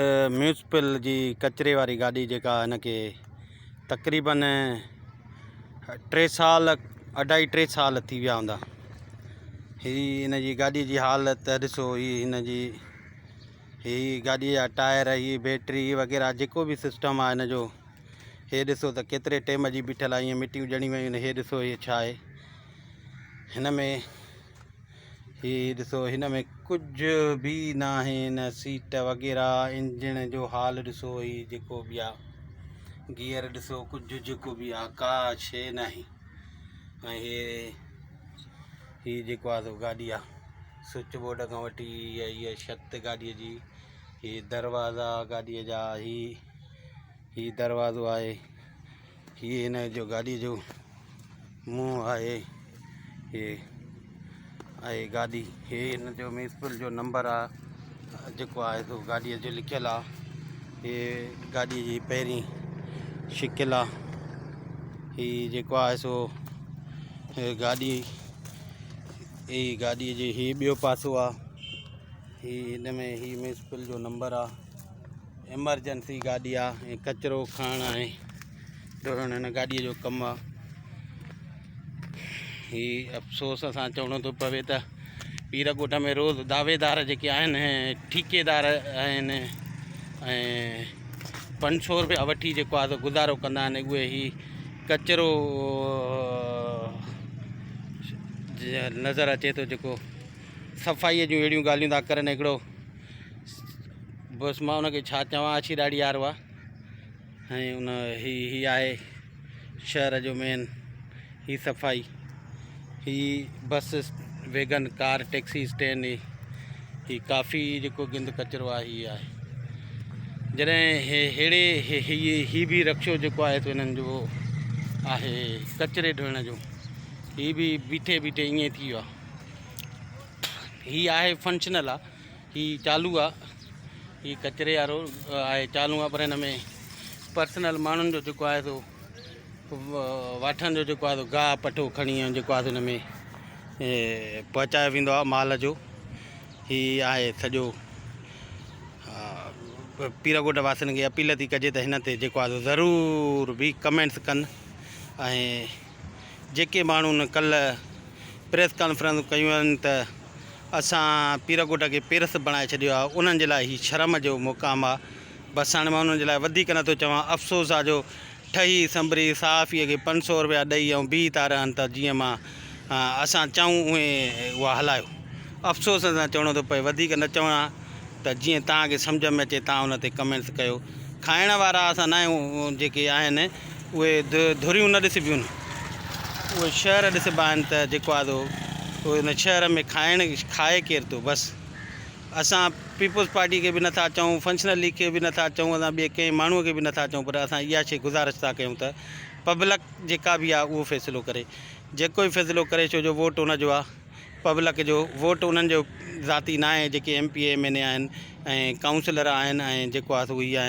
Municipal जी कचरे वारी गाॾी जेका हिनखे तक़रीबन 3 साल अढाई 3 साल थी विया हूंदा। हिन जी गाॾी जी हालत ॾिसो, ही गाॾीअ जा टायर, ही बैटरी वग़ैरह जेको बि सिस्टम आहे हिन जो, हे ॾिसो त केतिरे टाइम जी बीठल आहे, ईअं मिटियूं ॼणी वियूं आहिनि। हे ॾिसो हे छा आहे हिन में, ही ॾिसो हिन में कुझु बि न आहे। हिन सीट वग़ैरह इंजन जो हाल ॾिसो, ही जेको बि आहे गियर ॾिसो, कुझु जेको बि आहे का शइ न आहे। ऐं ही जेको आहे गाॾी आहे, स्विच बोर्ड खां वठी इहा छत गाॾीअ जी, ही दरवाज़ा गाॾीअ जा, ही दरवाज़ो आहे, ही हिन जो गाॾीअ जो मुंहुं आहे, हे आहे गाॾी। हे हिन जो म्यूनसिपल जो नंबर आहे जेको आहे सो गाॾीअ जो लिखियलु आहे। हे गाॾीअ जी पहिरीं शिकिल आहे। ही जेको आहे सो गाॾी, ही गाॾीअ जो ही ॿियो पासो आहे। ही हिन में ही म्यूनसिपल जो नंबर आहे। एमरजेंसी गाॾी आहे, ऐं कचिरो खणणु आहे, ढोइणु हिन गाॾीअ जो कमु आहे। ही अफ़सोस सां चवणो थो पवे त पीरकोट में रोज़ दावेदार जेके आहिनि, ठेकेदार आहिनि, ऐं 500 रुपया वठी जेको आहे गुज़ारो कंदा आहिनि। उहे ही कचिरो नज़र अचे थो, जेको सफ़ाईअ जूं अहिड़ियूं ॻाल्हियूं था करनि। हिकिड़ो बसि मां उनखे छा चवां, अछी ॾाढी वारो आहे। ऐं उन ही आहे शहर जो मेन, ही सफ़ाई, ही बस वैगन कार टैक्सी स्टैंड, ही काफ़ी जेको गिंद कचिरो आहे ही आहे। जॾहिं अहिड़े ही बि रक्शो जेको आहे तो हिननि जो आहे कचिरे ढोइण जो, ही बि बीठे बीठे ईअं थी वियो आहे। ही आहे फंक्शनल आहे, ही चालू आहे, ही कचिरे वारो आहे चालू आहे, पर हिन में पर्सनल माण्हुनि जो जेको आहे सो वाठण जो जेको आहे सो गाह पटो खणी जेको आहे हिन में पहुचायो वेंदो आहे माल जो। ही आहे सॼो पीरकोट वासियुनि खे अपील थी कजे त हिन ते जेको आहे ज़रूरु बि कमेंट्स कनि। ऐं जेके माण्हुनि कल्ह प्रेस कॉन्फ्रेंस कयूं आहिनि त असां पीरकोट खे पेरस बणाए छॾियो आहे, उन्हनि जे लाइ ही शर्म जो मुक़ाम आहे। बसि हाणे मां उन्हनि जे लाइ वधीक नथो चवां। अफ़सोस आहे जो ठही संभरी सहाफ़ीअ खे 500 रुपया ॾेई ऐं बीह था रहनि त जीअं मां असां चऊं उहे उहा हलायो। अफ़सोस सां चवणो थो पए, वधीक न चवां त जीअं तव्हांखे सम्झ में अचे तव्हां उन ते कमेंट्स कयो। खाइण वारा असां न आहियूं, जेके आहिनि उहे धुरियूं न ॾिसबियूं आहिनि, उहे शहर ॾिसबा आहिनि। त जेको आहे उहे हिन शहर में खाए केरु थो। बसि असां पीपुल्स पार्टी खे बि नथा चऊं, फंक्शनल लीग खे बि नथा चऊं, असां ॿिए कंहिं माण्हूअ खे बि नथा चऊं, पर असां इहा शइ गुज़ारिश था कयूं त पब्लिक जेका बि आहे उहो फ़ैसिलो करे, जेको बि फ़ैसिलो करे, छो जो वोट उनजो आहे। पब्लिक जो वोट उन्हनि जो ज़ाती न आहे, जेके MP MLA आहिनि ऐं काउंसलर आहिनि, ऐं जेको आहे सो इहे आहिनि